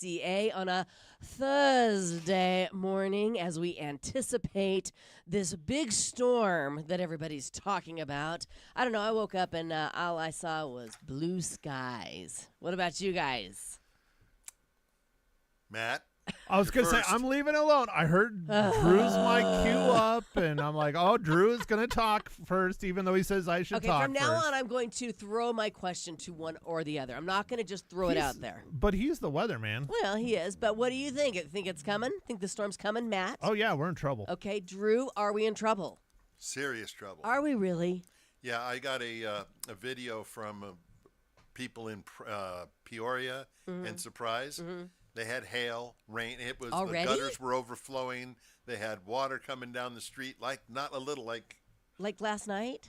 KCA on a Thursday morning as we anticipate this big storm that everybody's talking about. I don't know. I woke up and all I saw was blue skies. What about you guys? Matt? I was going to say, I'm leaving it alone. I heard Drew's mic cue up, and I'm like, oh, Drew is going to talk first, even though he says I should talk from now first. on, I'm going to throw my question to one or the other. I'm not going to just throw it out there. But he's the weatherman. Well, he is. But what do you think? Think it's coming? Think the storm's coming, Matt? Oh, yeah, we're in trouble. Okay, Drew, are we in trouble? Serious trouble. Are we really? Yeah, I got a video from people in Peoria and Surprise. Mm-hmm. They had hail, rain. It was already? The gutters were overflowing. They had water coming down the street, not a little, like last night,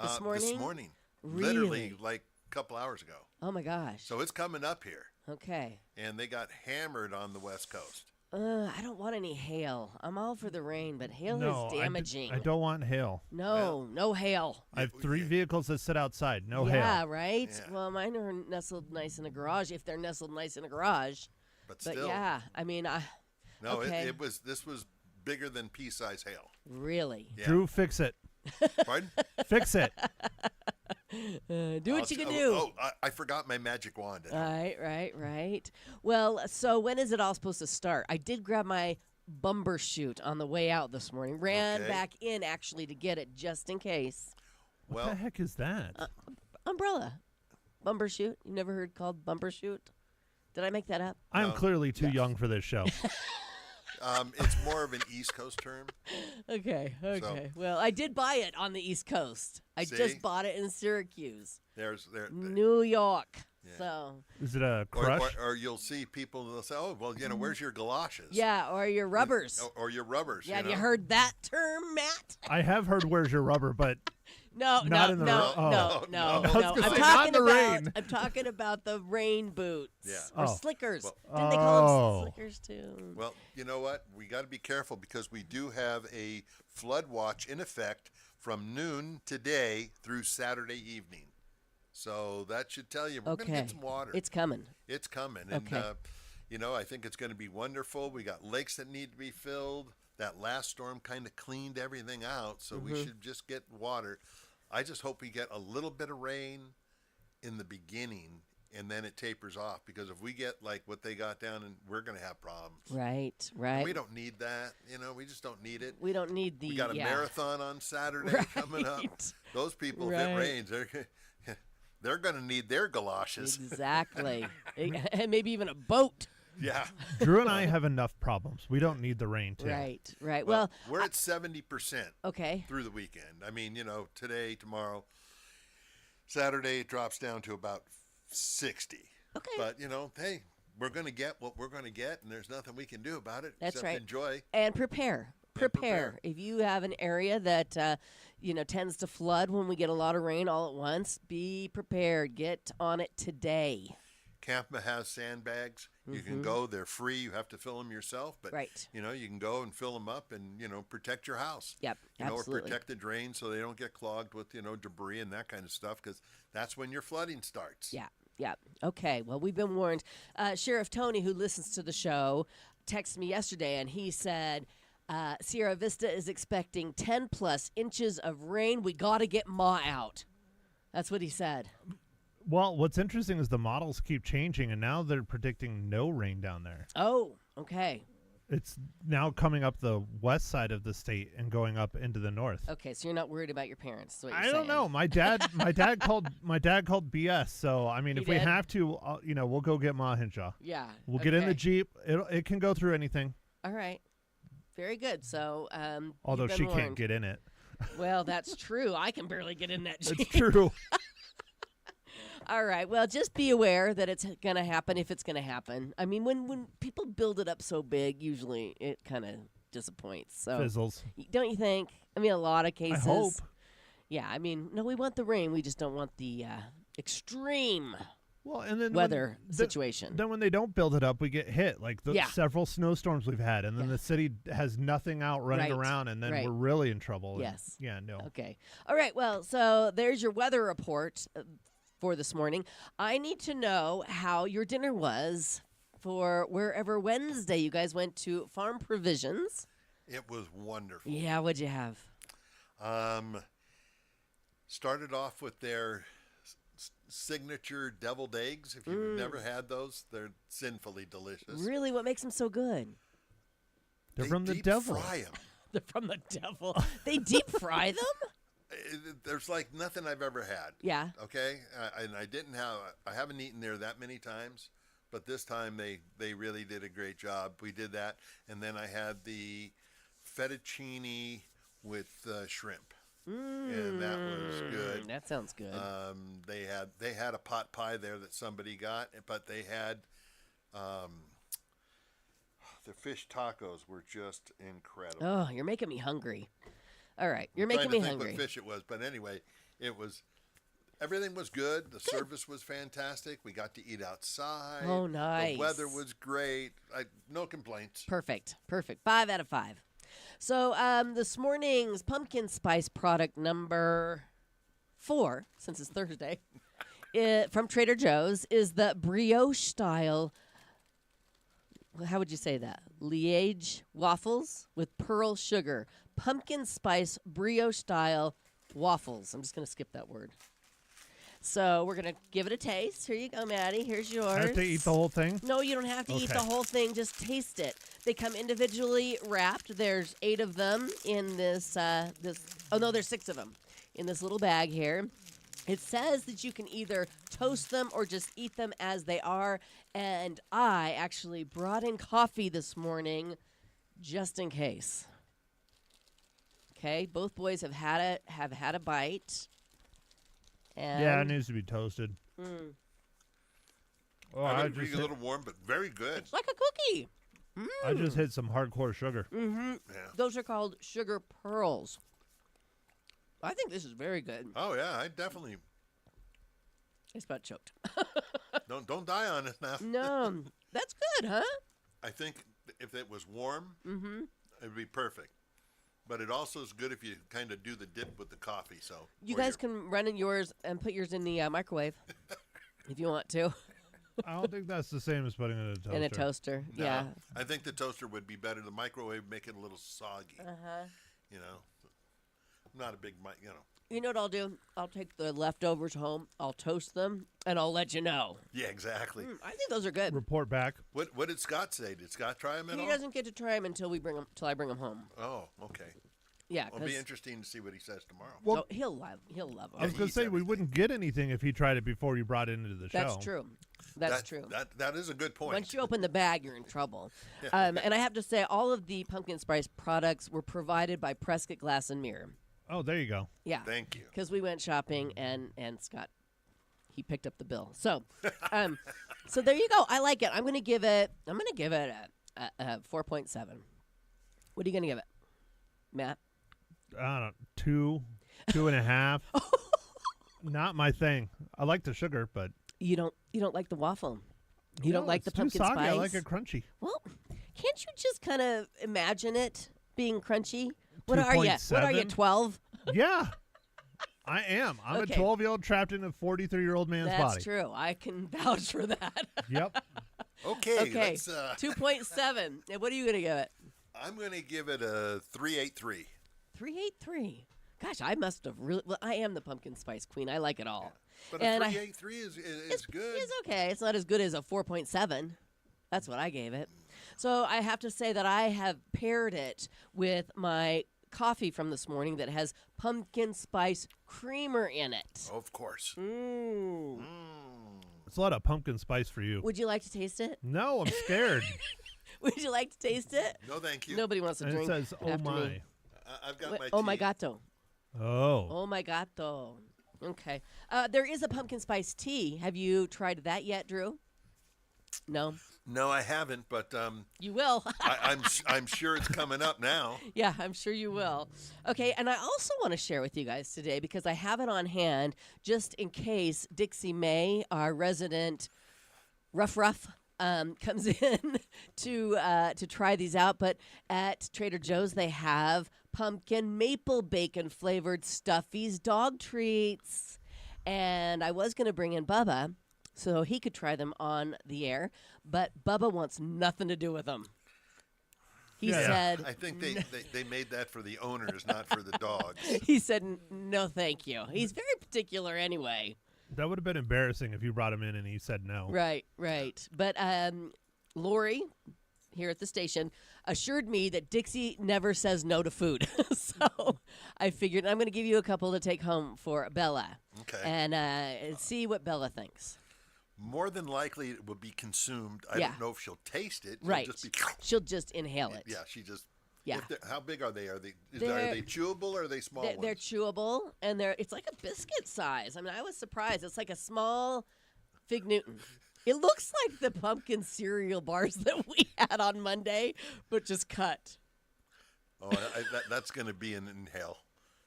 this morning. This morning, really? Literally, like a couple hours ago. Oh my gosh! So it's coming up here. Okay. And they got hammered on the West Coast. I don't want any hail. I'm all for the rain, but hail is damaging. I don't want hail. No hail. I have 3 vehicles that sit outside. No hail. Yeah, right? Yeah. Well, mine are nestled nice in a garage, if they're nestled nice in a garage. But still. Yeah, I mean, No, okay. This was bigger than pea-size hail. Really? Yeah. Drew, fix it. Pardon? Fix it. Do what you can do. Oh, I forgot my magic wand. Right. Well, so when is it all supposed to start? I did grab my bumbershoot on the way out this morning. Ran back in, actually, to get it just in case. What the heck is that? Umbrella. Bumbershoot. You never heard called bumbershoot? Did I make that up? I'm clearly too young for this show. It's more of an East Coast term. Okay. So, well, I did buy it on the East Coast. I just bought it in Syracuse. New York. Yeah. So is it a crush? Or you'll see people, they'll say, oh, well, where's your galoshes? Yeah, or your rubbers. Or your rubbers. Yeah, have you heard that term, Matt? I have heard where's your rubber, but no. I'm talking about the rain boots. Yeah. Or slickers. Didn't they call them slickers too? Well, you know what? We got to be careful because we do have a flood watch in effect from noon today through Saturday evening. So that should tell you we're going to get some water. It's coming. It's coming. And, I think it's going to be wonderful. We got lakes that need to be filled. That last storm kind of cleaned everything out, so we should just get water. I just hope we get a little bit of rain in the beginning, and then it tapers off. Because if we get like what they got down, and we're going to have problems. Right. And we don't need that. We just don't need it. We don't need We got a marathon on Saturday coming up. Those people, if it rains, they're going to need their galoshes. Exactly. And maybe even a boat. Yeah. Drew and I have enough problems. We don't need the rain, too. Right. Well, we're at 70% okay. through the weekend. I mean, today, tomorrow, Saturday, it drops down to about 60. Okay. But, hey, we're going to get what we're going to get, and there's nothing we can do about it. That's except enjoy. And prepare. If you have an area that tends to flood when we get a lot of rain all at once, be prepared. Get on it today. Campma has sandbags. You can go. They're free. You have to fill them yourself. But, you can go and fill them up and, protect your house. Yep, absolutely. Or protect the drains so they don't get clogged with, debris and that kind of stuff because that's when your flooding starts. Yeah. Okay. Well, we've been warned. Sheriff Tony, who listens to the show, texted me yesterday and he said, Sierra Vista is expecting 10 plus inches of rain. We got to get Ma out. That's what he said. Well, what's interesting is the models keep changing, and now they're predicting no rain down there. Oh, okay. It's now coming up the west side of the state and going up into the north. Okay, so you're not worried about your parents. Is what you're I don't saying. know. My dad called BS. So I mean, if we have to, we'll go get Ma Hinshaw. Yeah. We'll get in the Jeep. It can go through anything. All right. Very good. So, although she can't get in it. Well, that's true. I can barely get in that Jeep. It's true. All right. Well, just be aware that it's going to happen if it's going to happen. I mean, when people build it up so big, usually it kind of disappoints. So fizzles. Don't you think? I mean, a lot of cases. I hope. Yeah. I mean, no, we want the rain. We just don't want the extreme weather situation. Then when they don't build it up, we get hit. Like the several snowstorms we've had, and then the city has nothing out running around, and then we're really in trouble. Yes. No. Okay. All right. Well, so there's your weather report for this morning. I need to know how your dinner was for Wherever Wednesday. You guys went to Farm Provisions. It was wonderful. Yeah, what'd you have? Started off with their signature deviled eggs. If you've never had those, they're sinfully delicious. Really? What makes them so good? They're They from the deep devil. Fry them. They're from the devil. They deep fry them? There's like nothing I've ever had. Yeah. Okay, and I haven't eaten there that many times, but this time they really did a great job. We did that, and then I had the fettuccine with shrimp, and that was good. That sounds good. They had a pot pie there that somebody got, but they had the fish tacos were just incredible. Oh, you're making me hungry. All right, you're I'm making trying me to think hungry. what fish it was, but anyway, everything was good. The service was fantastic. We got to eat outside. Oh, nice. The weather was great. No complaints. Perfect. 5 out of 5. So this morning's pumpkin spice product number 4, since it's Thursday, from Trader Joe's is the brioche style. How would you say that? Liège waffles with pearl sugar. Pumpkin spice brioche style waffles. I'm just going to skip that word. So we're going to give it a taste. Here you go, Maddie. Here's yours. I have to eat the whole thing? No, you don't have to eat the Okay. whole thing. Just taste it. They come individually wrapped. There's 8 of them in this. Oh no, there's 6 of them in this little bag here. It says that you can either toast them or just eat them as they are. And I actually brought in coffee this morning, just in case. Okay, both boys have had a bite. And Yeah, it needs to be toasted. Oh, I I would just, be a little warm, but very good. it's like a cookie. I just hit some hardcore sugar. Yeah. Those are called sugar pearls. I think this is very good. Oh yeah, I definitely It's about choked. don't die on us now. No, that's good, huh? I think if it was warm, it'd be perfect. But it also is good if you kind of do the dip with the coffee. So You or guys your- can run in yours and put yours in the microwave if you want to. I don't think that's the same as putting it in a toaster. In a toaster, No, yeah. I think the toaster would be better. The microwave make it a little soggy. Uh-huh. You know, I'm not a big You know what I'll do? I'll take the leftovers home, I'll toast them, and I'll let you know. Yeah, exactly. I think those are good. Report back. What did Scott say? Did Scott try them at He all? doesn't get to try them until I bring them home. Oh, okay. Yeah, It'll be 'cause- interesting to see what he says tomorrow. Well, so he'll love them. I was going to eats say, we everything. wouldn't get anything if he tried it before you brought it into the show. That's true. That's true. That is a good point. Once you open the bag, you're in trouble. And I have to say, all of the pumpkin spice products were provided by Prescott Glass and Mirror. Oh, there you go. Yeah. Thank you. Because we went shopping and Scott, he picked up the bill. So, so there you go. I like it. I'm gonna give it a 4.7. What are you gonna give it, Matt? I don't know, 2.5. Not my thing. I like the sugar, but You don't like the waffle. You don't no, like the it's too pumpkin soggy. spice. I like it crunchy. Well, can't you just kind of imagine it being crunchy? What are you? What are you? 2.7? 12? Yeah, I am. I'm Okay. a 12-year-old trapped in a 43-year-old man's That's body. true. I can vouch for that. Yep. Okay. Okay, Let's, 2.7. And what are you gonna give it? I'm going to give it a 383. 383. Gosh, I must have really. Well, I am the pumpkin spice queen. I like it all. But And a I- 383 is good. It's okay. It's not as good as a 4.7. That's what I gave it. So I have to say that I have paired it with my coffee from this morning that has pumpkin spice creamer in it. Of course. Mm. It's a lot of pumpkin spice for you. Would you like to taste it? No, I'm scared. Would you like to taste it? No, thank you. Nobody wants to And it drink says, "Oh after my." me. I've got Wait, my oh my tea. gato. Oh. Oh my gato. Okay. There is a pumpkin spice tea. Have you tried that yet, Drew? No. No, I haven't, but You will. I'm sure it's coming up now. Yeah, I'm sure you will. Okay, and I also want to share with you guys today because I have it on hand just in case Dixie May, our resident rough, comes in to try these out. But at Trader Joe's, they have pumpkin maple bacon flavored Stuffies dog treats. And I was going to bring in Bubba, so he could try them on the air. But Bubba wants nothing to do with them. He said, I think they made that for the owners, not for the dogs. He said, no, thank you. He's very particular anyway. That would have been embarrassing if you brought him in and he said no. Right. But Lori, here at the station, assured me that Dixie never says no to food. So I figured I'm going to give you a couple to take home for Bella. Okay. And see what Bella thinks. More than likely, it will be consumed. I don't know if she'll taste it. Right. Just be, she'll just inhale it. Yeah, she just. Yeah. How big are they? Are they chewable or are they small ones? They're chewable, and it's like a biscuit size. I mean, I was surprised. It's like a small Fig Newton. It looks like the pumpkin cereal bars that we had on Monday, but just cut. Oh, that's going to be an inhale.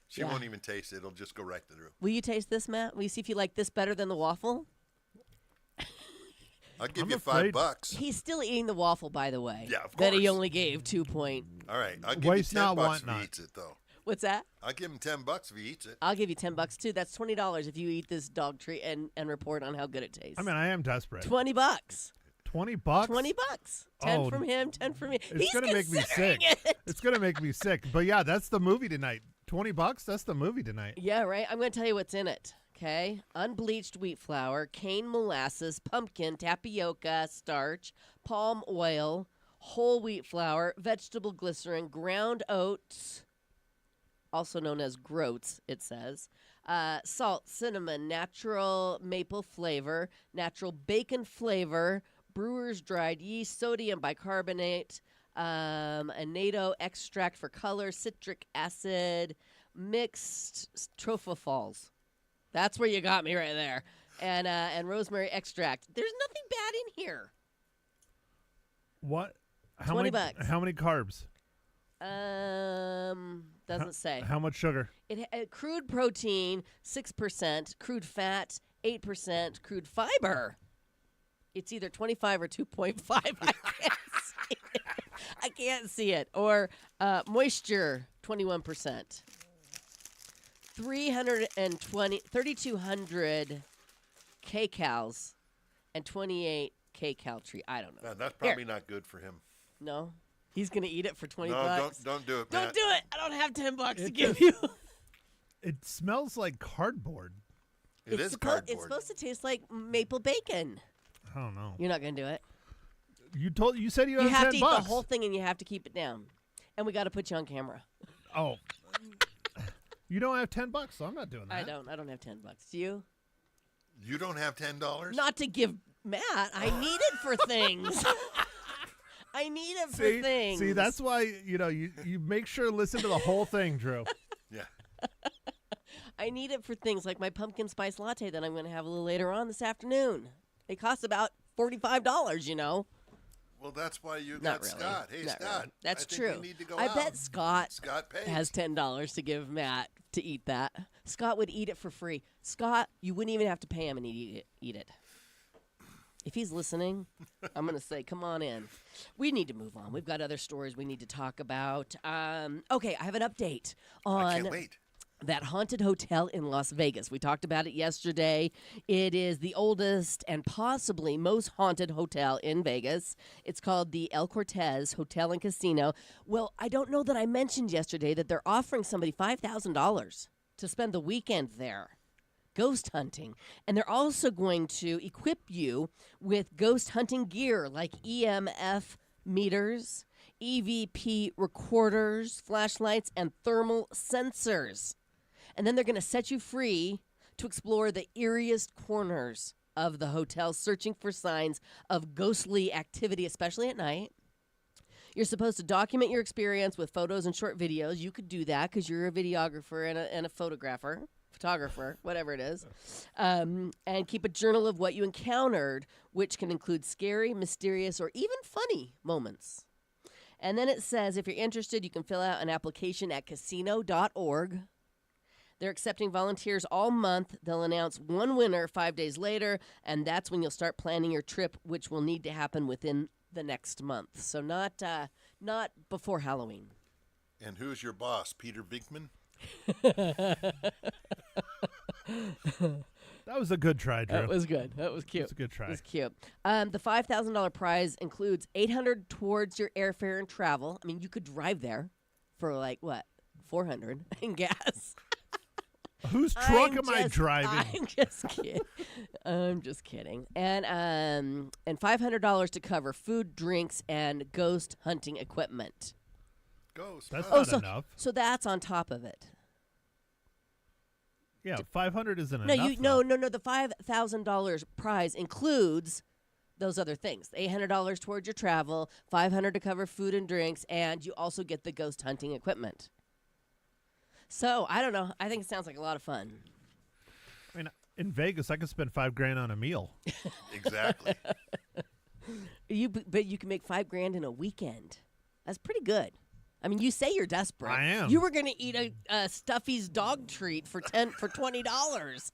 She won't even taste it. It'll just go right through. Will you taste this, Matt? Will you see if you like this better than the waffle? I'll give you $5. He's still eating the waffle, by the way. Yeah, of course. That he only gave 2 point. All right, I'll give you $10 if he eats it, though. What's that? I'll give him $10 if he eats it. I'll give you $10 too. That's $20 if you eat this dog treat and report on how good it tastes. I mean, I am desperate. $20. $20? $20. 10 from him, 10 from me. It's gonna make me sick. It's gonna make me sick. But yeah, that's the movie tonight. $20. That's the movie tonight. Yeah, right. I'm going to tell you what's in it. Okay, unbleached wheat flour, cane molasses, pumpkin, tapioca starch, palm oil, whole wheat flour, vegetable glycerin, ground oats, also known as groats, it says, salt, cinnamon, natural maple flavor, natural bacon flavor, brewer's dried yeast, sodium bicarbonate, annatto extract for color, citric acid, mixed trophophals. That's where you got me right there. And rosemary extract. There's nothing bad in here. What? How $20. How many carbs? Doesn't say. How much sugar? Crude protein 6%, crude fat 8%, crude fiber. It's either 25 or 2.5. I can't see it. I can't see it. Or moisture 21%. 3,200 kcals and 28 kcal tree. I don't know. That's probably not good for him. No, he's gonna eat it for $20. No, don't do it, Matt. Don't do it. I don't have $10 to give you. It smells like cardboard. It is cardboard. It's supposed to taste like maple bacon. I don't know. You're not gonna do it. You said you have have $10. to eat the whole thing and you have to keep it down. And we got to put you on camera. Oh. You don't have $10, so I'm not doing that. I don't have $10. Do you? You don't have $10? Not to give Matt. I need it for things. I need it for things. See, that's why you make sure to listen to the whole thing, Drew. Yeah. I need it for things like my pumpkin spice latte that I'm going to have a little later on this afternoon. It costs about $45, Well, that's why you Not got really. Scott. Hey, Not Scott. really. That's I think true. we need to go I out. bet Scott pays. has $10 to give Matt to eat that. Scott would eat it for free. Scott, you wouldn't even have to pay him and he'd eat it. If he's listening, I'm going to say, come on in. We need to move on. We've got other stories we need to talk about. Okay, I have an update on I can't wait. that haunted hotel in Las Vegas. We talked about it yesterday. It is the oldest and possibly most haunted hotel in Vegas. It's called the El Cortez Hotel and Casino. Well, I don't know that I mentioned yesterday that they're offering somebody $5,000 to spend the weekend there ghost hunting. And they're also going to equip you with ghost hunting gear like EMF meters, EVP recorders, flashlights, and thermal sensors. And then they're going to set you free to explore the eeriest corners of the hotel, searching for signs of ghostly activity, especially at night. You're supposed to document your experience with photos and short videos. You could do that because you're a videographer and a photographer, whatever it is. And keep a journal of what you encountered, which can include scary, mysterious, or even funny moments. And then it says, if you're interested, you can fill out an application at casino.org. They're accepting volunteers all month. They'll announce one winner 5 days later, and that's when you'll start planning your trip, which will need to happen within the next month. So not before Halloween. And who's your boss, Peter Binkman? That was a good try, Drew. That was good. That was cute. That's a good try. It was cute. The $5,000 prize includes $800 towards your airfare and travel. I mean, you could drive there for like what, $400 in gas. Whose truck am I driving? I'm just kidding. I'm just kidding. And $500 to cover food, drinks, and ghost hunting equipment. Ghost. That's huh? not enough. So that's on top of it. Yeah, 500 isn't No, enough. no. The $5,000 prize includes those other things: $800 towards your travel, $500 to cover food and drinks, and you also get the ghost hunting equipment. So I don't know. I think it sounds like a lot of fun. I mean, in Vegas, I could spend $5,000 on a meal. Exactly. But you can make $5,000 in a weekend. That's pretty good. I mean, you say you're desperate. I am. You were going to eat a Stuffy's dog treat for $20.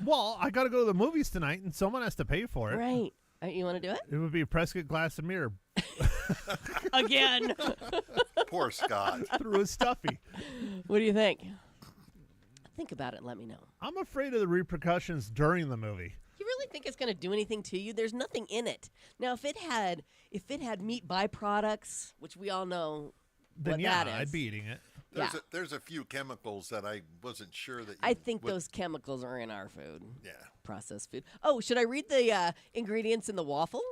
Well, I got to go to the movies tonight, and someone has to pay for it. Right. You want to do it? It would be Prescott Glass and Mirror Again. Poor Scott. through a stuffy. What do you think? Think about it and let me know. I'm afraid of the repercussions during the movie. You really think it's going to do anything to you? There's nothing in it. Now, if it had meat byproducts, which we all know Then what yeah, that is. I'd be eating it. There's a few chemicals that I wasn't sure that. I think those chemicals are in our food. Yeah. Processed food. Oh, should I read the ingredients in the waffle?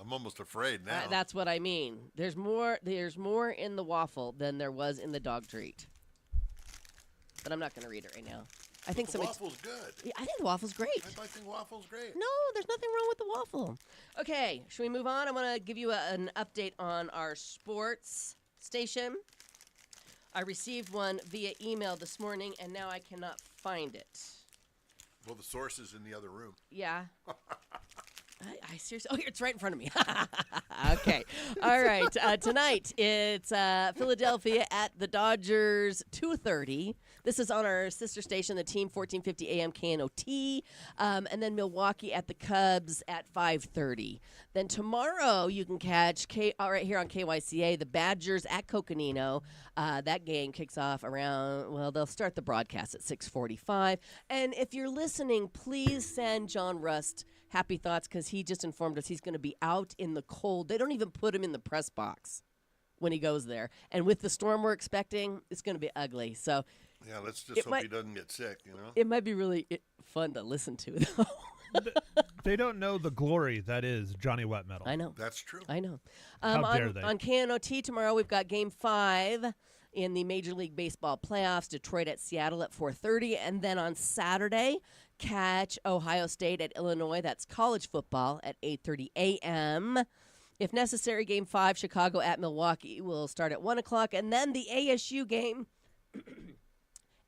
I'm almost afraid now. That's what I mean. There's more in the waffle than there was in the dog treat. But I'm not going to read it right now. I think the waffle's good. Yeah, I think the waffle's great. I think waffle's great. No, there's nothing wrong with the waffle. Okay, should we move on? I want to give you an update on our sports station. I received one via email this morning, and now I cannot find it. Well, the source is in the other room. Yeah. I seriously. Oh, here, it's right in front of me. Okay. All right. Tonight, it's Philadelphia at the Dodgers, 2:30. This is on our sister station, the Team 1450 AM KNOT. And then Milwaukee at the Cubs at 5:30. Then tomorrow, you can catch, right here on KYCA, the Badgers at Coconino. That game kicks off around, well, they'll start the broadcast at 6:45. And if you're listening, please send John Rust happy thoughts, because he just informed us he's going to be out in the cold. They don't even put him in the press box when he goes there. And with the storm we're expecting, it's going to be ugly. So yeah, let's just hope he doesn't get sick, you know? It might be really fun to listen to, though. They don't know the glory that is Johnny Wet Metal. I know. That's true. I know. How dare they? On KNOT tomorrow, we've got Game 5 in the Major League Baseball playoffs, Detroit at Seattle at 4:30. And then on Saturday, catch Ohio State at Illinois. That's college football at 8:30 a.m. If necessary, Game 5, Chicago at Milwaukee will start at 1 o'clock. And then the ASU game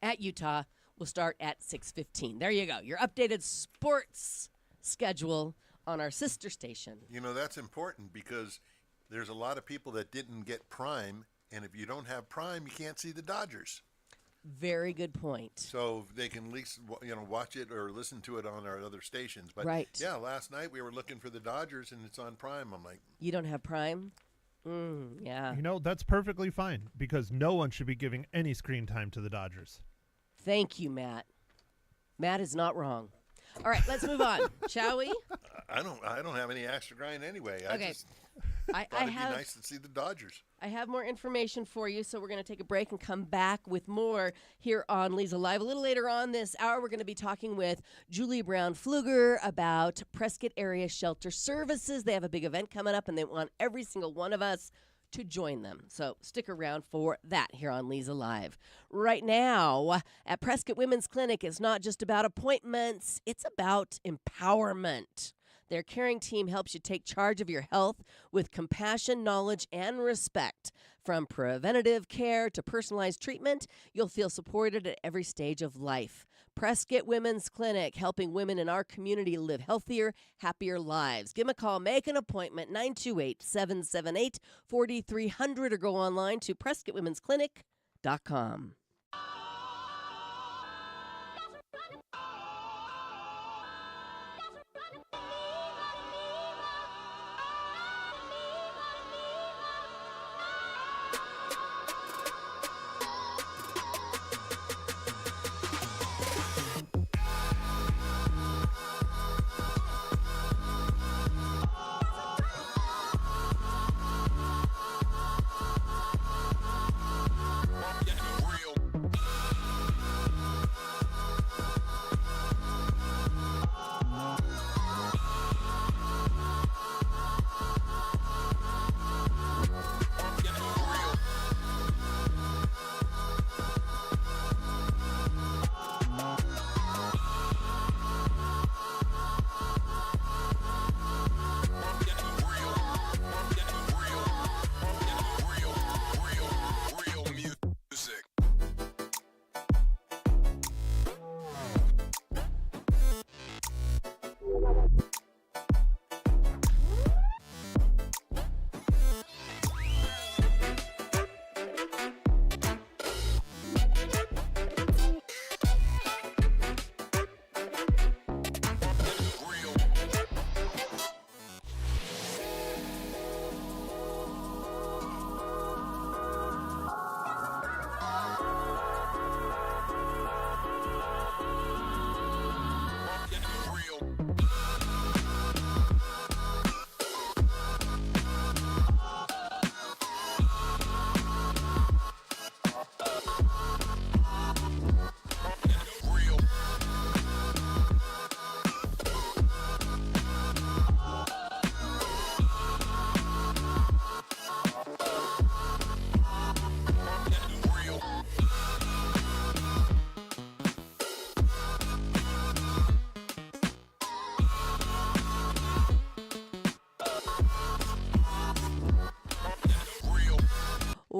at Utah will start at 6:15. There you go. Your updated sports schedule on our sister station. You know, that's important because there's a lot of people that didn't get Prime, and if you don't have Prime, you can't see the Dodgers. Very good point. So they can at least watch it or listen to it on our other stations. But right. Yeah, last night we were looking for the Dodgers, and it's on Prime. I'm like, you don't have Prime? Yeah. You know, that's perfectly fine because no one should be giving any screen time to the Dodgers. Thank you, Matt. Matt is not wrong. All right, let's move on, shall we? I don't have any extra grind anyway. Okay. I thought it'd be nice to see the Dodgers. I have more information for you, so we're going to take a break and come back with more here on Leza Live. A little later on this hour, we're going to be talking with Julie Brown-Pfluger about Prescott Area Shelter Services. They have a big event coming up, and they want every single one of us to join them. So stick around for that here on Leza Live. Right now, at Prescott Women's Clinic, it's not just about appointments, it's about empowerment. Their caring team helps you take charge of your health with compassion, knowledge, and respect. From preventative care to personalized treatment, you'll feel supported at every stage of life. Prescott Women's Clinic, helping women in our community live healthier, happier lives. Give them a call, make an appointment, 928-778-4300, or go online to PrescottWomen'sClinic.com.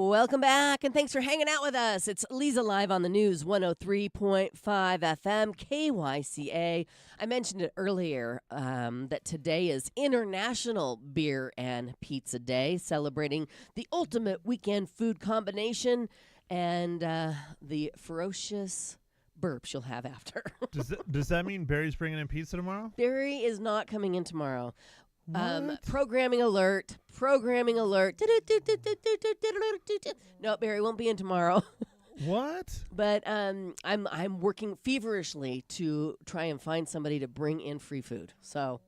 Welcome back, and thanks for hanging out with us. It's Leza Live on the News, 103.5 FM, KYCA. I mentioned it earlier that today is International Beer and Pizza Day, celebrating the ultimate weekend food combination and the ferocious burps you'll have after. Does that mean Barry's bringing in pizza tomorrow? Barry is not coming in tomorrow. What? Programming alert. No, Barry won't be in tomorrow. What? But I'm working feverishly to try and find somebody to bring in free food. So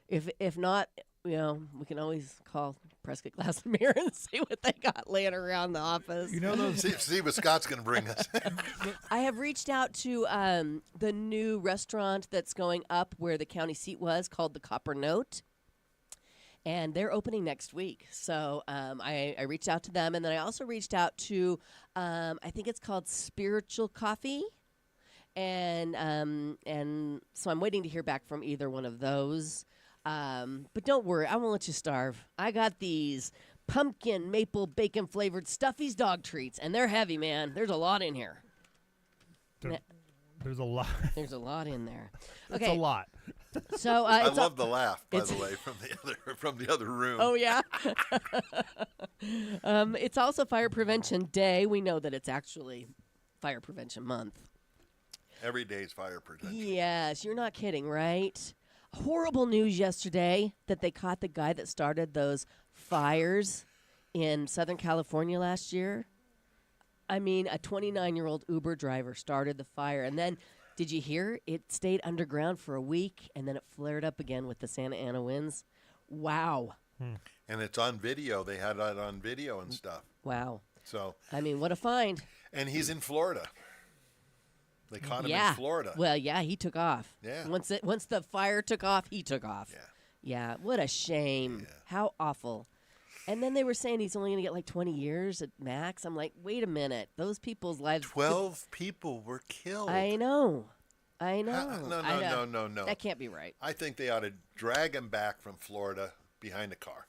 if not, we can always call Prescott Glass and Mirror and see what they got laying around the office. You know those. See what Scott's going to bring us. I have reached out to the new restaurant that's going up where the county seat was, called the Copper Note. And they're opening next week. So I reached out to them. And then I also reached out to, I think it's called Spiritual Coffee. And so I'm waiting to hear back from either one of those. But don't worry, I won't let you starve. I got these pumpkin maple bacon flavored Stuffy's dog treats. And they're heavy, man. There's a lot in here. There's a lot. There's a lot in there. That's Okay. a lot. So I love the laugh, by the way, from the other room. Oh, yeah. It's also Fire Prevention Day. We know that it's actually Fire Prevention Month. Every day's fire prevention. Yes, you're not kidding, right? Horrible news yesterday that they caught the guy that started those fires in Southern California last year. I mean, a 29-year-old Uber driver started the fire, and then did you hear? It stayed underground for a week, and then it flared up again with the Santa Ana winds. Wow. And it's on video. They had it on video and stuff. Wow. So. I mean, what a find. And he's in Florida. They caught him Yeah. in Florida. Well, yeah, he took off. Yeah. Once the fire took off, he took off. Yeah. Yeah. What a shame. Yeah. How awful. And then they were saying he's only going to get like 20 years at max. I'm like, wait a minute. Those people's lives. 12 people were killed. I know. No. I know. No. That can't be right. I think they ought to drag him back from Florida behind a car.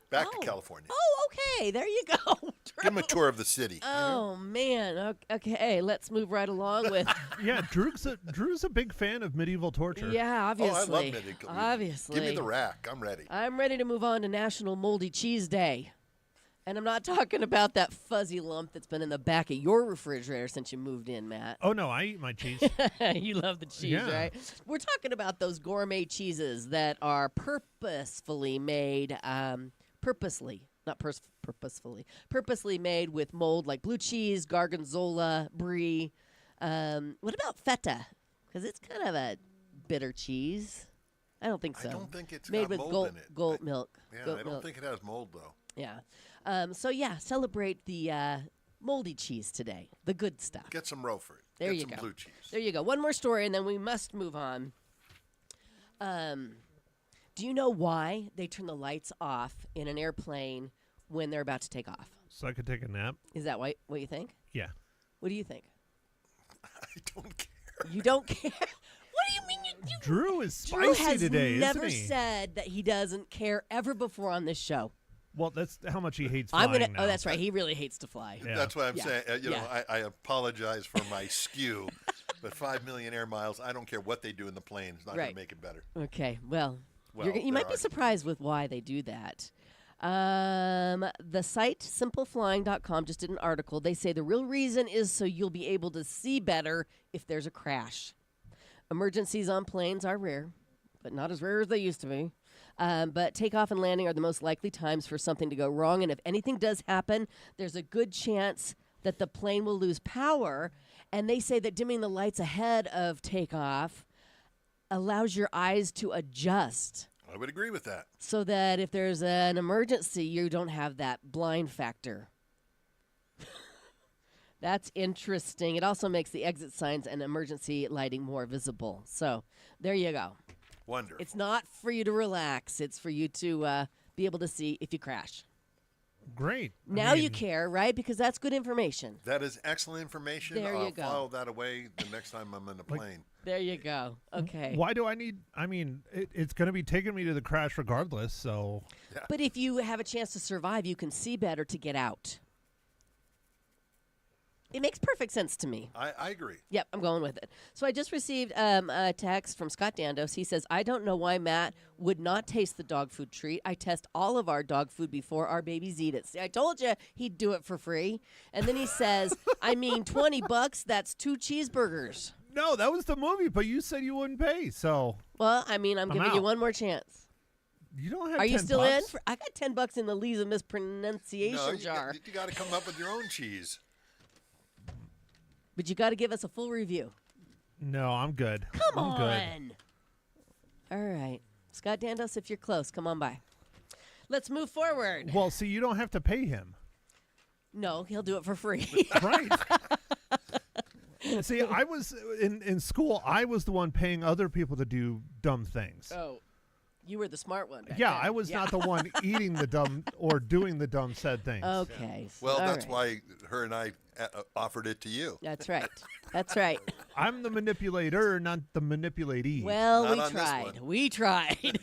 Back to California. Oh, okay. There you go. Give him a tour of the city. Oh, man. Okay, let's move right along with. Yeah, Drew's a big fan of medieval torture. Yeah, obviously. Oh, I love medieval. Obviously. Give me the rack. I'm ready. I'm ready to move on to National Moldy Cheese Day. And I'm not talking about that fuzzy lump that's been in the back of your refrigerator since you moved in, Matt. Oh no, I eat my cheese. You love the cheese, Yeah. right? We're talking about those gourmet cheeses that are purposefully made, purposely made with mold, like blue cheese, gorgonzola, brie. What about feta? Because it's kind of a bitter cheese. I don't think so. I don't think it's made got with mold in it. goat milk. Yeah, goat I don't milk. think it has mold, though. Yeah. Celebrate the moldy cheese today. The good stuff. Get some Roford. There Get you some go. blue cheese. There you go. One more story, and then we must move on. Do you know why they turn the lights off in an airplane when they're about to take off? So I could take a nap. Is that what you think? Yeah. What do you think? I don't care. You don't care? What do you mean? Drew is Drew spicy has today, never isn't he? said that he doesn't care ever before on this show. Well, that's how much he hates I'm flying gonna. now. Oh, that's right. He really hates to fly. Yeah. That's why I'm Yeah. saying, Yeah. I apologize for my skew, but 5 million air miles, I don't care what they do in the plane. It's not going Right. to make it better. Okay. Well, Well, you might there be are- surprised with why they do that. The site simpleflying.com just did an article. They say the real reason is so you'll be able to see better if there's a crash. Emergencies on planes are rare, but not as rare as they used to be. But takeoff and landing are the most likely times for something to go wrong. And if anything does happen, there's a good chance that the plane will lose power. And they say that dimming the lights ahead of takeoff allows your eyes to adjust I would agree with that. so that if there's an emergency, you don't have that blind factor. That's interesting. It also makes the exit signs and emergency lighting more visible. So there you go. Wonderful. It's not for you to relax. It's for you to be able to see if you crash. Great. I Now you mean, care, right? Because that's good information. That is excellent information. There you I'll go. file that away the next time I'm in a plane. There you go. Okay. Why do I need? I mean, it's going to be taking me to the crash regardless. So But if you have a chance to survive, you can see better to get out. It makes perfect sense to me. I agree. Yep, I'm going with it. So I just received a text from Scott Dandos. He says, I don't know why Matt would not taste the dog food treat. I test all of our dog food before our babies eat it. See, I told you he'd do it for free. And then he says, I mean, $20, that's 2 cheeseburgers. No, that was the movie, but you said you wouldn't pay, so. Well, I mean, I'm giving you out. one more chance. You don't have Are you $10 still in? I got $10 in the Leza mispronunciation No, jar. you got to come up with your own cheese. But you got to give us a full review. No, I'm good. Come I'm on. Good. All right. Scott Dandos, if you're close, come on by. Let's move forward. Well, see, you don't have to pay him. No, he'll do it for free. Right. See, I was in school, I was the one paying other people to do dumb things. Oh. You were the smart one. Yeah, I was not the one eating the dumb or doing the dumb said things. Okay. Well, All that's right. why her and I offered it to you. That's right. That's right. I'm the manipulator, not the manipulatee. Well, Not we on this tried. one. We tried.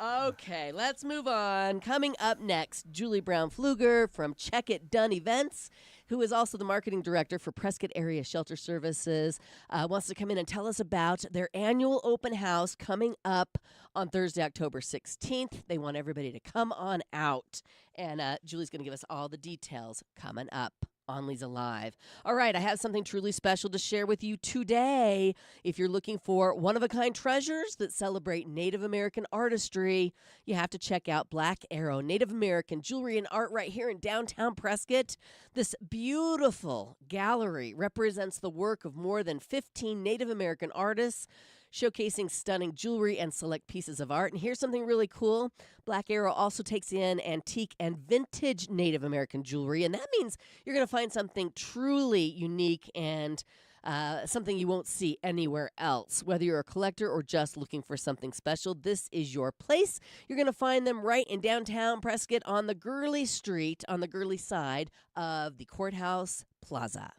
Okay, let's move on. Coming up next, Julie Brown-Pfluger from Check It Done Events, who is also the marketing director for Prescott Area Shelter Services, wants to come in and tell us about their annual open house coming up on Thursday, October 16th. They want everybody to come on out. And Julie's going to give us all the details coming up on Leza Live. All right, I have something truly special to share with you today. If you're looking for one-of-a-kind treasures that celebrate Native American artistry, you have to check out Black Arrow Native American Jewelry and Art right here in downtown Prescott. This beautiful gallery represents the work of more than 15 Native American artists, showcasing stunning jewelry and select pieces of art. And here's something really cool. Black Arrow also takes in antique and vintage Native American jewelry, and that means you're going to find something truly unique and something you won't see anywhere else. Whether you're a collector or just looking for something special, this is your place. You're going to find them right in downtown Prescott on the Gurley Street, on the Gurley side of the Courthouse Plaza.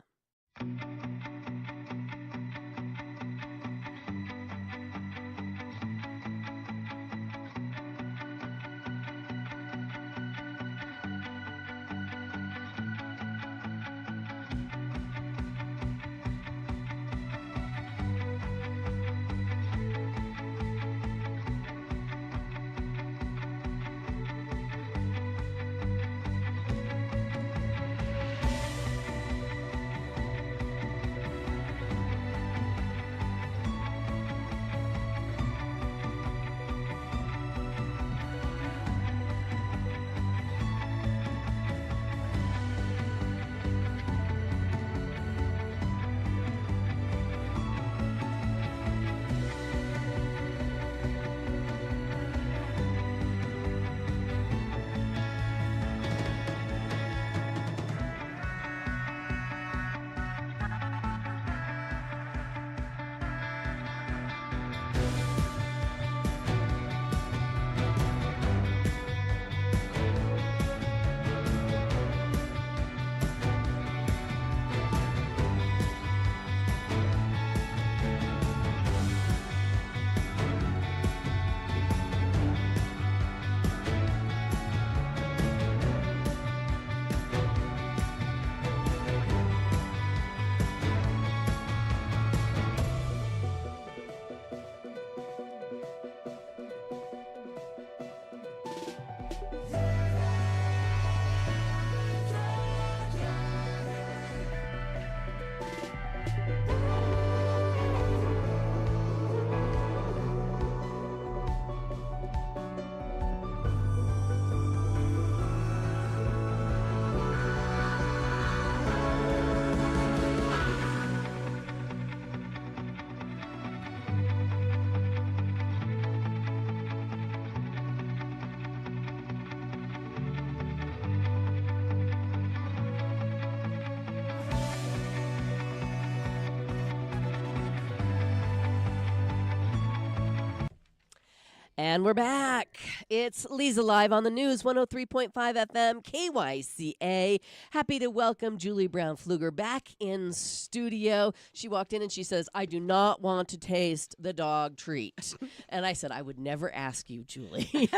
And we're back. It's Leza Live on the News, 103.5 FM, KYCA. Happy to welcome Julie Brown-Pfluger back in studio. She walked in and she says, I do not want to taste the dog treat. And I said, I would never ask you, Julie.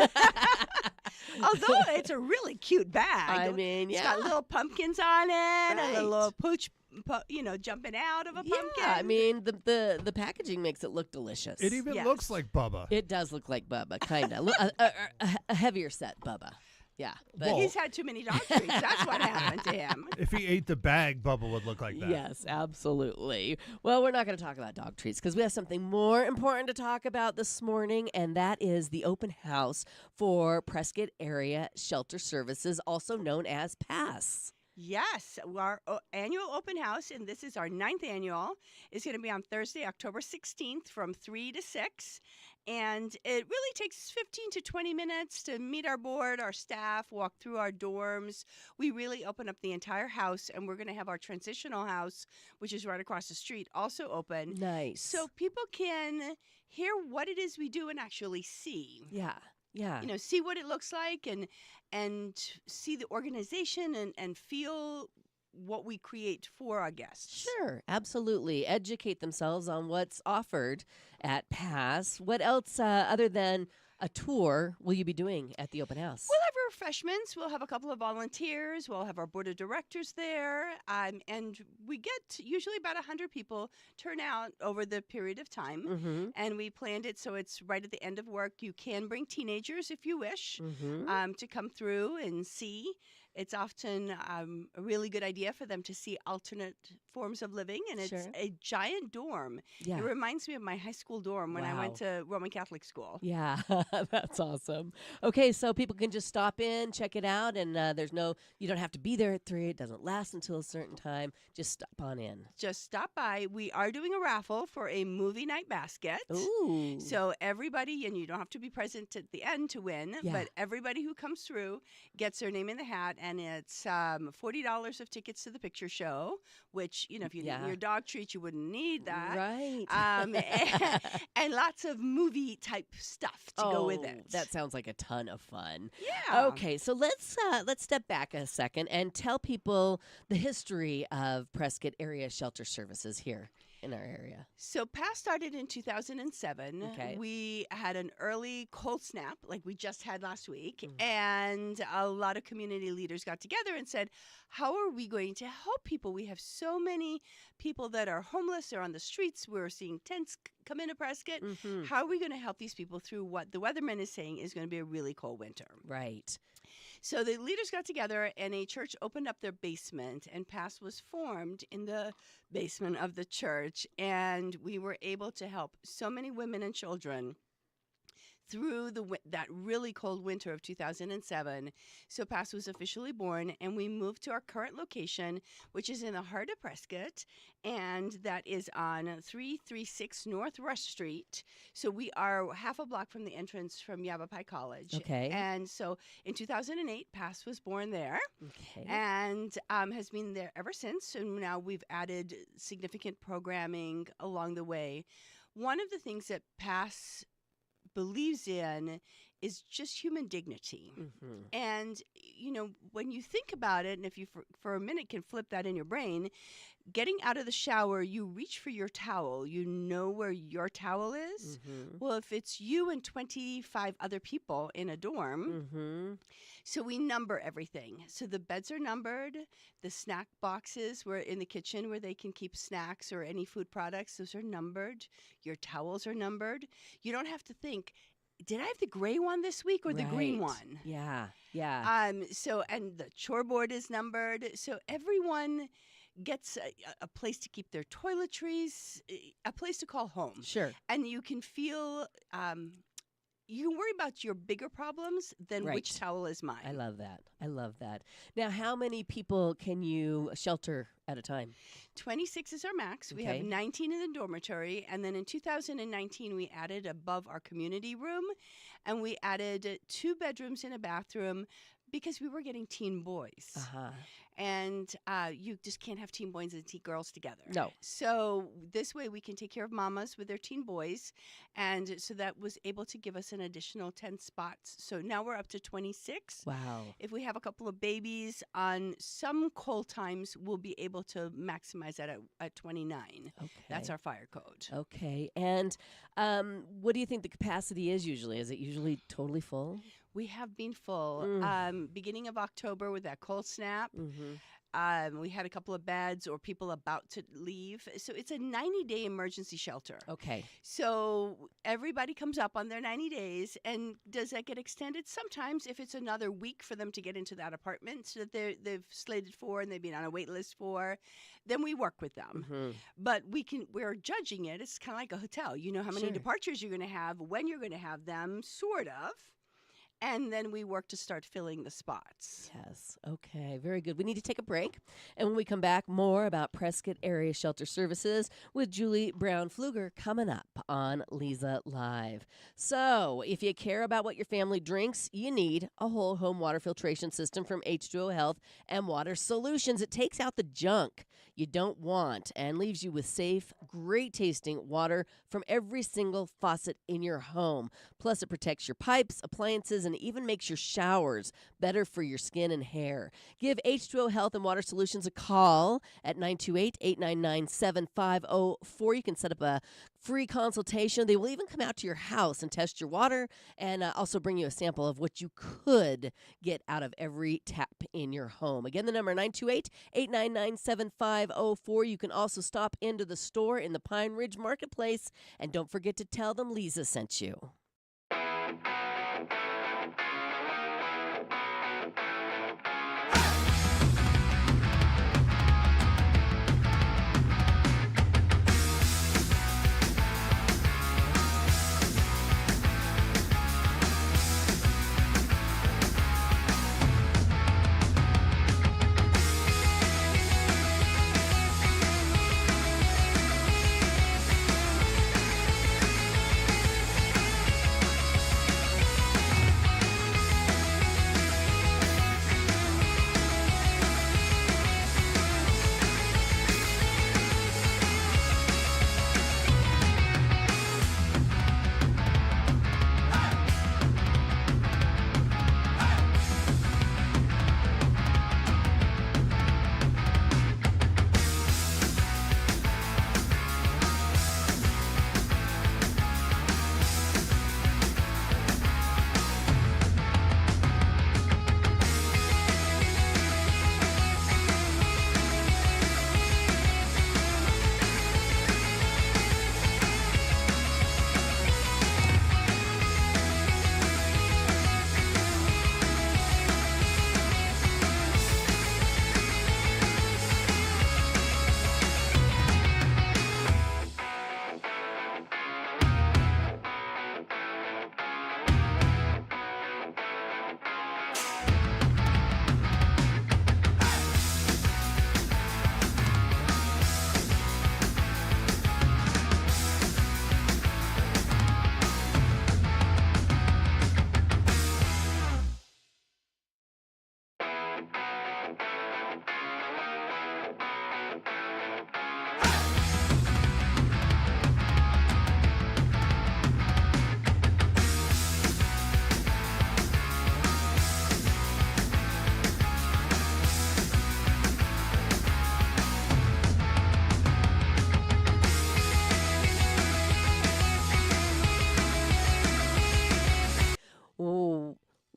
Although it's a really cute bag. I mean, It's yeah. got little pumpkins on it, and a Right. little pooch, jumping out of a pumpkin. Yeah, I mean, the packaging makes it look delicious. It even Yes. looks like Bubba. It does look like Bubba, kind of. A heavier set Bubba. Yeah. But Whoa. He's had too many dog treats. That's what happened to him. If he ate the bag, Bubba would look like that. Yes, absolutely. Well, we're not going to talk about dog treats because we have something more important to talk about this morning, and that is the open house for Prescott Area Shelter Services, also known as PASS. Yes, our annual open house, and this is our 9th annual, is going to be on Thursday, October 16th from 3 to 6. And it really takes 15 to 20 minutes to meet our board, our staff, walk through our dorms. We really open up the entire house, and we're going to have our transitional house, which is right across the street, also open. Nice. So people can hear what it is we do and actually see. Yeah. Yeah. See what it looks like and see the organization and feel what we create for our guests. Sure, absolutely. Educate themselves on what's offered at PASS. What else, other than a tour, will you be doing at the open house? We'll have refreshments. We'll have a couple of volunteers. We'll have our board of directors there. And we get usually about 100 people turn out over the period of time. Mm-hmm. And we planned it so it's right at the end of work. You can bring teenagers if you wish to come through and see. It's often a really good idea for them to see alternate forms of living, and it's Sure. a giant dorm. Yeah. It reminds me of my high school dorm when I went to Roman Catholic school. Yeah, that's awesome. Okay, so people can just stop in, check it out, and you don't have to be there at 3. It doesn't last until a certain time. Just stop on in. Just stop by. We are doing a raffle for a movie night basket. Ooh. So everybody, and you don't have to be present at the end to win, Yeah. but everybody who comes through gets their name in the hat, and it's $40 of tickets to the picture show, which, if you Yeah. need your dog treat, you wouldn't need that. Right. And lots of movie-type stuff to go with it. That sounds like a ton of fun. Yeah. Okay, so let's step back a second and tell people the history of Prescott Area Shelter Services here in our area. So PASS started in 2007. Okay. We had an early cold snap like we just had last week. Mm. And a lot of community leaders got together and said, how are we going to help people? We have so many people that are homeless or on the streets. We're seeing tents come into Prescott. Mhm. How are we going to help these people through what the weatherman is saying is going to be a really cold winter? Right. So the leaders got together and a church opened up their basement, and PASS was formed in the basement of the church. And we were able to help so many women and children through that really cold winter of 2007. So PASS was officially born, and we moved to our current location, which is in the heart of Prescott, and that is on 336 North Rush Street. So we are half a block from the entrance from Yavapai College. Okay. And so in 2008, PASS was born there Okay. and has been there ever since. And now we've added significant programming along the way. One of the things that PASS believes in is just human dignity. Mhm. And, when you think about it, and if you for a minute can flip that in your brain, getting out of the shower, you reach for your towel. You know where your towel is. Mhm. Well, if it's you and 25 other people in a dorm, Mhm. so we number everything. So the beds are numbered. The snack boxes were in the kitchen where they can keep snacks or any food products. Those are numbered. Your towels are numbered. You don't have to think, did I have the gray one this week or the green Right. one? Yeah. Yeah. So, and the chore board is numbered. So everyone gets a place to keep their toiletries, a place to call home. Sure. And you can feel, you can worry about your bigger problems than Right. which towel is mine. I love that. I love that. Now, how many people can you shelter at a time? 26 is our max. We Okay. have 19 in the dormitory. And then in 2019, we added above our community room, and we added 2 bedrooms and a bathroom because we were getting teen boys. Uh-huh. and you just can't have teen boys and teen girls together. No. So this way we can take care of mamas with their teen boys, and so that was able to give us an additional 10 spots. So now we're up to 26. Wow. If we have a couple of babies on some cold times, we'll be able to maximize that at 29. Okay. That's our fire code. Okay. And what do you think the capacity is usually? Is it usually totally full? We have been full. Beginning of October with that cold snap, we had a couple of beds or people about to leave. So it's a 90-day emergency shelter. Okay. So everybody comes up on their 90 days, and does that get extended? Sometimes if it's another week for them to get into that apartment that they've slated for and they've been on a wait list for, then we work with them. But we're judging it. It's kind of like a hotel. You know how many Sure. departures you're going to have, when you're going to have them, sort of. And then we work to start filling the spots. Yes. Okay. Very good. We need to take a break. And when we come back, more about Prescott Area Shelter Services with Julie Brown-Pfluger coming up on Leza Live. So, if you care about what your family drinks, you need a whole home water filtration system from H2O Health and Water Solutions. It takes out the junk you don't want and leaves you with safe, great tasting water from every single faucet in your home. Plus, it protects your pipes, appliances, and even makes your showers better for your skin and hair. Give H2O Health and Water Solutions a call at 928-899-7504. You can set up a free consultation. They will even come out to your house and test your water and also bring you a sample of what you could get out of every tap in your home. Again, the number 928-899-7504. You can also stop into the store in the Pine Ridge Marketplace, and don't forget to tell them Leza sent you.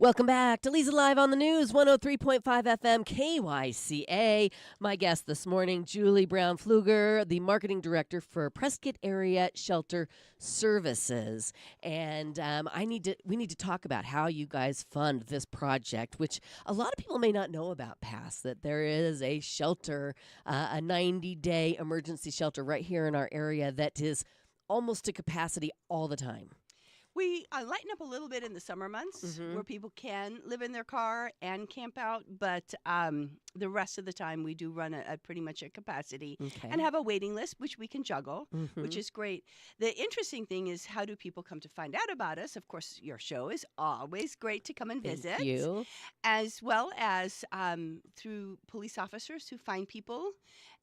Welcome back to Leza Live on the News, 103.5 FM KYCA. My guest this morning, Julie Brown-Pfluger, the marketing director for Prescott Area Shelter Services. And we need to talk about how you guys fund this project, which a lot of people may not know about past, that there is a shelter, a 90-day emergency shelter right here in our area that is almost to capacity all the time. We lighten up a little bit in the summer months where people can live in their car and camp out, but the rest of the time we do run at pretty much at capacity and have a waiting list, which we can juggle, which is great. The interesting thing is, how do people come to find out about us? Of course, your show is always great to come and visit. Thank you. As well as through police officers who find people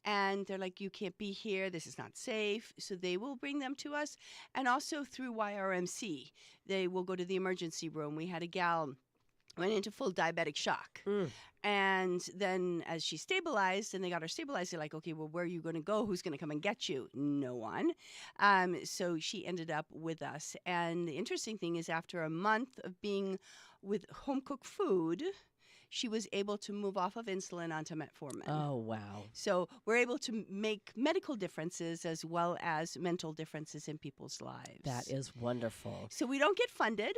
and they're like, you can't be here, this is not safe. So they will bring them to us. And also through YRMC, they will go to the emergency room. We had a gal went into full diabetic shock. And then as she stabilized and they got her stabilized, they're like, okay, well, where are you going to go? Who's going to come and get you? No one. So she ended up with us. And the interesting thing is, after a month of being with home-cooked food, she was able to move off of insulin onto metformin. Oh, wow. So we're able to make medical differences as well as mental differences in people's lives. That is wonderful. So we don't get funded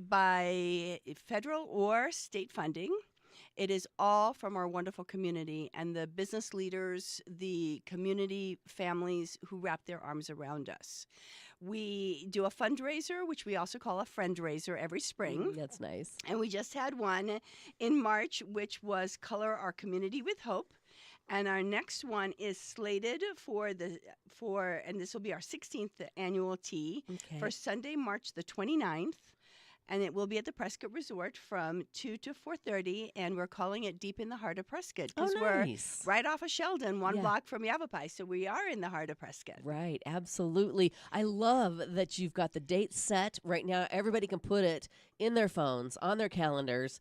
by federal or state funding. It is all from our wonderful community and the business leaders, the community families who wrap their arms around us. We do a fundraiser, which we also call a friend-raiser, every spring. That's nice. And we just had one in March, which was Color Our Community with Hope. And our next one is slated and this will be our 16th annual tea for Sunday, March the 29th. And it will be at the Prescott Resort from 2 to 4:30, and we're calling it Deep in the Heart of Prescott because we're right off of Sheldon, one block from Yavapai, so we are in the heart of Prescott. Right, absolutely. I love that you've got the date set right now. Everybody can put it in their phones, on their calendars,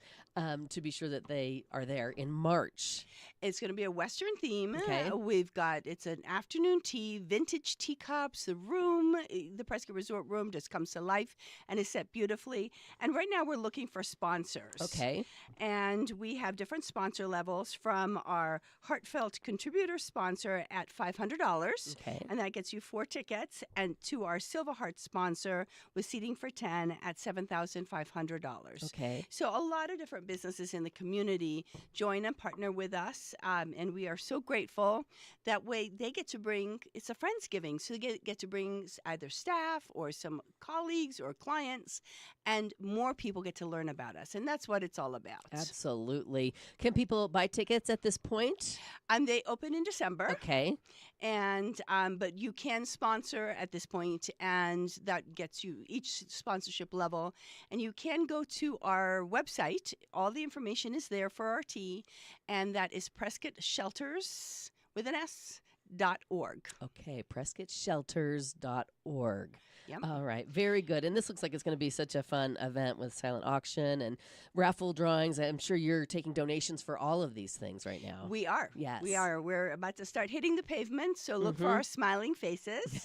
to be sure that they are there in March. It's going to be a Western theme. It's an afternoon tea, vintage teacups. The Prescott Resort room just comes to life and is set beautifully. And right now we're looking for sponsors. Okay. And we have different sponsor levels, from our heartfelt contributor sponsor at $500. Okay. And that gets you 4 tickets. And to our Silver Heart sponsor with seating for 10 at $7,500. Okay. So a lot of different businesses in the community join and partner with us. And we are so grateful. That way they get to bring, it's a Friendsgiving, so they get to bring either staff or some colleagues or clients, and more people get to learn about us. And that's what it's all about. Absolutely. Can people buy tickets at this point? They open in December. Okay. And but you can sponsor at this point, and that gets you each sponsorship level. And you can go to our website. All the information is there for our tea, and that is PrescottShelters with an S.org. Okay, PrescottShelters.org. Yep. All right, very good. And this looks like it's going to be such a fun event with silent auction and raffle drawings. I'm sure you're taking donations for all of these things right now. We are. Yes. We are. We're about to start hitting the pavement, so look for our smiling faces.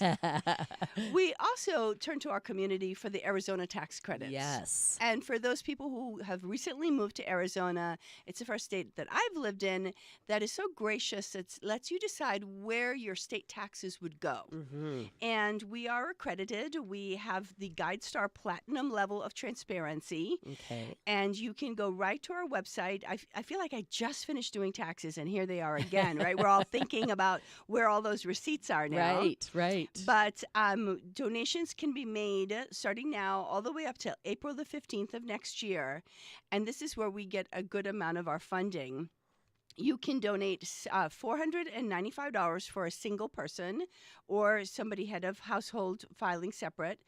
We also turn to our community for the Arizona tax credits. Yes. And for those people who have recently moved to Arizona, it's the first state that I've lived in that is so gracious. It lets you decide where your state taxes would go. And we are accredited. We have the GuideStar Platinum level of transparency. Okay. And you can go right to our website. I feel like I just finished doing taxes, and here they are again, right? We're all thinking about where all those receipts are now. Right. But donations can be made starting now all the way up to April the 15th of next year. And this is where we get a good amount of our funding. You can donate $495 for a single person or somebody head of household filing separate,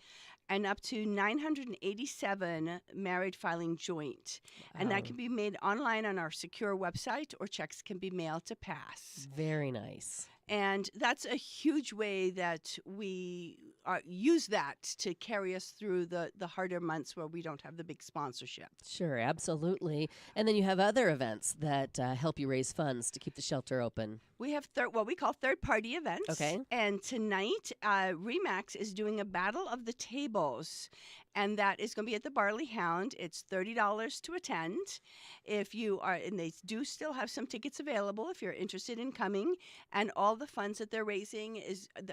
and up to $987 married filing joint. Wow. And that can be made online on our secure website, or checks can be mailed to pass. Very nice. And that's a huge way that we use that to carry us through the harder months where we don't have the big sponsorship. Sure, absolutely. And then you have other events that help you raise funds to keep the shelter open. We have what we call third-party events. Okay. And tonight, RE/MAX is doing a Battle of the Tables. and that is going to be at the Barley Hound. It's $30 to attend. If you are, and they do still have some tickets available if you're interested in coming, and all the funds that they're raising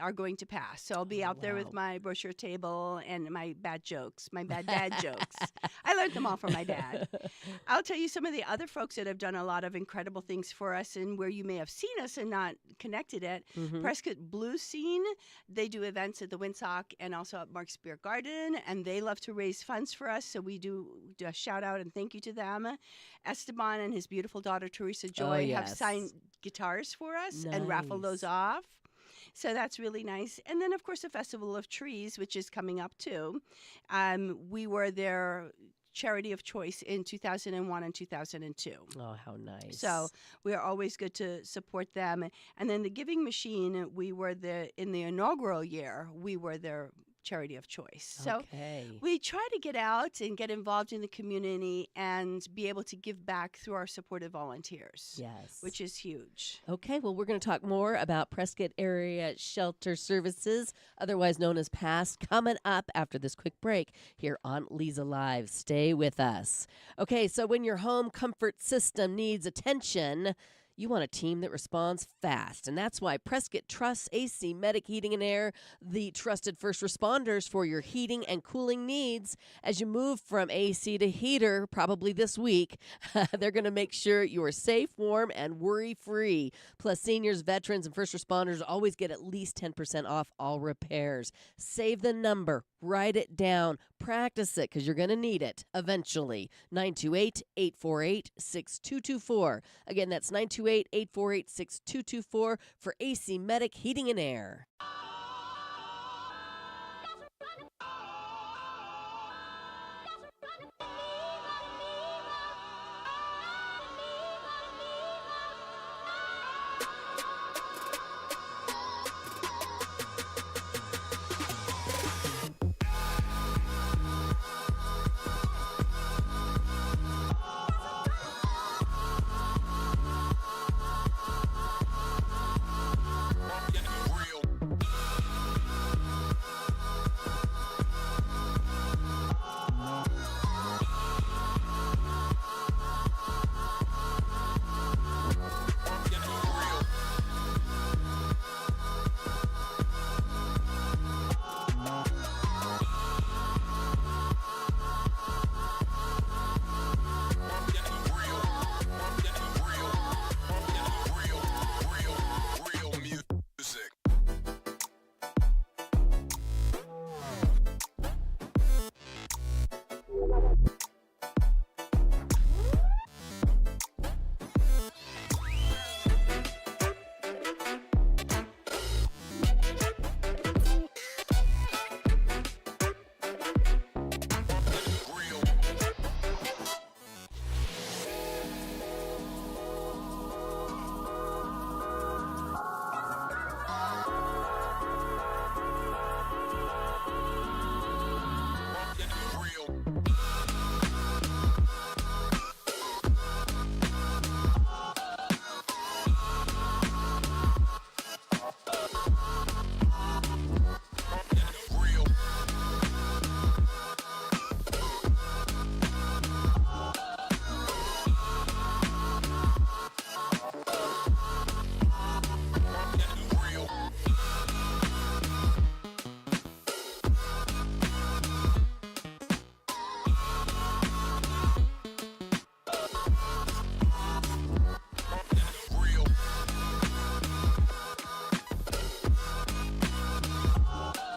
are going to pass. So I'll be out there with my brochure table and my bad jokes, my bad dad jokes. I learned them all from my dad. I'll tell you some of the other folks that have done a lot of incredible things for us, and where you may have seen us and not connected it. Prescott Blues Scene, they do events at the Windsock and also at Mark's Beer Garden, and they love to raise funds for us, so we do a shout out and thank you to them. Esteban and his beautiful daughter Teresa Joy have signed guitars for us and raffle those off. So that's really nice. And then, of course, the Festival of Trees, which is coming up too. We were their charity of choice in 2001 and 2002. Oh, how nice. So we are always good to support them. And then the Giving Machine, in the inaugural year, we were their charity of choice. So we try to get out and get involved in the community and be able to give back through our supportive volunteers. Yes. Which is huge. Okay, well, we're going to talk more about Prescott Area Shelter Services, otherwise known as PASS, coming up after this quick break here on Leza Live. Stay with us. Okay, so when your home comfort system needs attention, you want a team that responds fast, and that's why Prescott trusts AC Medic Heating and Air, the trusted first responders for your heating and cooling needs. As you move from AC to heater, probably this week, they're going to make sure you are safe, warm, and worry-free. Plus, seniors, veterans, and first responders always get at least 10% off all repairs. Save the number. Write it down. Practice it, because you're going to need it eventually. 928-848-6224. Again, that's 928-848-6224 for AC Medic Heating and Air.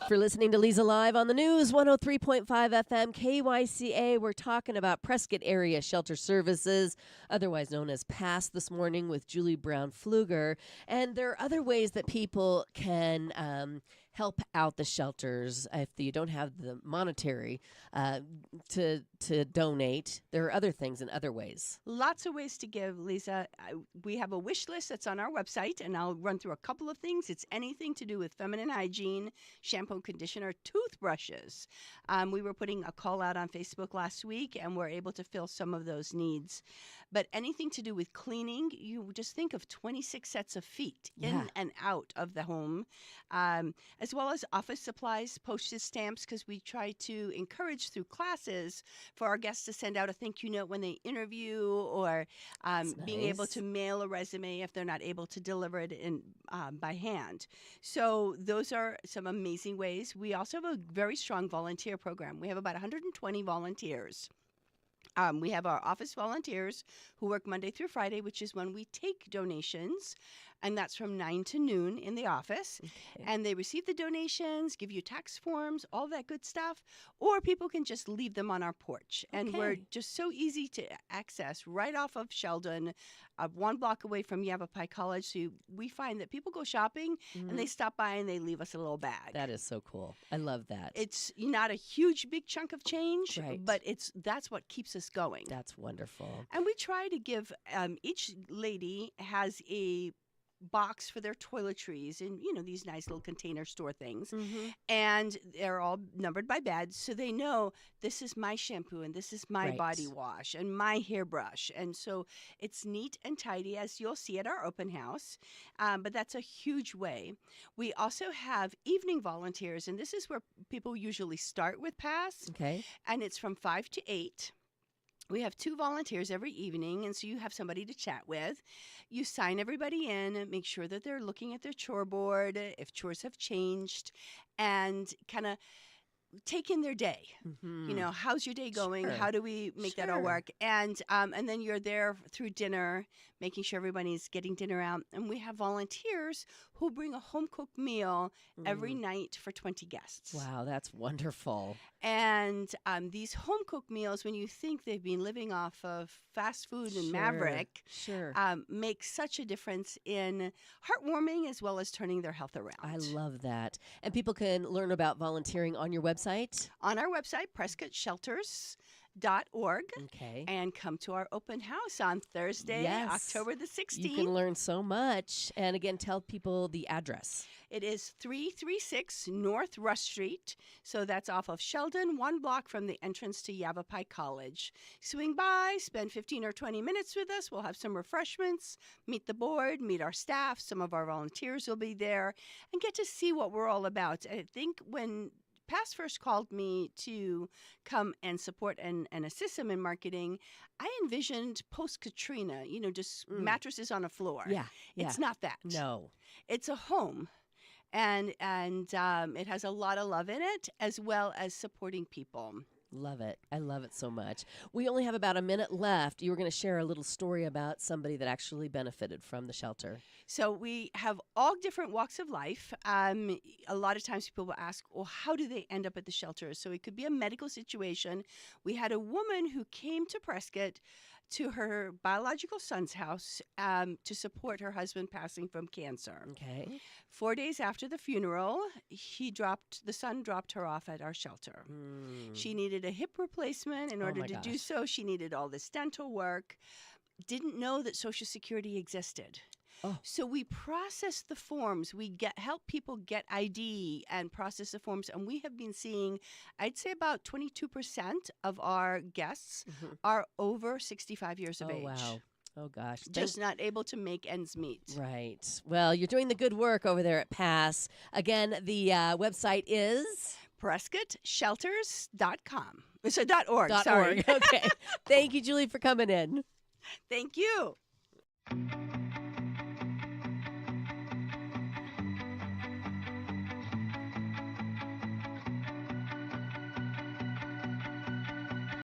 For listening to Leza Live on the news, 103.5 FM, KYCA. We're talking about Prescott Area Shelter Services, otherwise known as PASS, this morning with Julie Brown-Pfluger. And there are other ways that people can help out the shelters if you don't have the monetary to donate. There are other things and other ways. Lots of ways to give, Leza. We have a wish list that's on our website, and I'll run through a couple of things. It's anything to do with feminine hygiene, shampoo, conditioner, toothbrushes. We were putting a call out on Facebook last week, and we're able to fill some of those needs. But anything to do with cleaning, you just think of 26 sets of feet in and out of the home, as well as office supplies, postage stamps, because we try to encourage through classes for our guests to send out a thank you note when they interview, or being able to mail a resume if they're not able to deliver it in by hand. So those are some amazing ways. We also have a very strong volunteer program. We have about 120 volunteers. We have our office volunteers who work Monday through Friday, which is when we take donations, and that's from 9 to noon in the office. Okay. And they receive the donations, give you tax forms, all that good stuff, or people can just leave them on our porch. Okay. And we're just so easy to access right off of Sheldon, 1 block away from Yavapai College. So we find that people go shopping and they stop by and they leave us a little bag. That is so cool. I love that. It's not a huge, big chunk of change, but that's what keeps us going. That's wonderful. And we try to give, each lady has a box for their toiletries and these nice little container store things, and they're all numbered by bed, so they know this is my shampoo and this is my body wash and my hairbrush, and so it's neat and tidy, as you'll see at our open house. But that's a huge way. We also have evening volunteers, and this is where people usually start with PASS. And it's from 5 to 8. We have 2 volunteers every evening, and so you have somebody to chat with. You sign everybody in, make sure that they're looking at their chore board, if chores have changed, and kind of take in their day. How's your day going? Sure. How do we make that all work? And then you're there through dinner, making sure everybody's getting dinner out. And we have volunteers who bring a home-cooked meal every night for 20 guests. Wow, that's wonderful. And these home-cooked meals, when you think they've been living off of fast food and Maverick, make such a difference in heartwarming as well as turning their health around. I love that. And people can learn about volunteering on your website? On our website, PrescottShelters.org, and come to our open house on Thursday, October the 16th. You can learn so much. And again, tell people the address. It is 336 North Rush Street, so that's off of Sheldon, 1 block from the entrance to Yavapai College. Swing by, spend 15 or 20 minutes with us. We'll have some refreshments, meet the board, meet our staff. Some of our volunteers will be there, and get to see what we're all about. I think when PASS first called me to come and support and assist them in marketing, I envisioned post-Katrina, just mattresses on a floor. It's not that. No. It's a home. And it has a lot of love in it, as well as supporting people. Love it. I love it so much. We only have about a minute left. You were going to share a little story about somebody that actually benefited from the shelter. So we have all different walks of life. A lot of times people will ask, well, how do they end up at the shelter? So it could be a medical situation. We had a woman who came to Prescott to her biological son's house to support her husband passing from cancer. 4 days after the funeral, the son dropped her off at our shelter. She needed a hip replacement. In order to do so, she needed all this dental work. Didn't know that Social Security existed. So we process the forms. We help people get ID and process the forms. And we have been seeing, I'd say about 22% of our guests are over 65 years of age. Wow. Oh, gosh. Just not able to make ends meet. Right. Well, you're doing the good work over there at PASS. Again, the website is? PrescottShelters.com. So .org, .org. Okay. Thank you, Julie, for coming in. Thank you.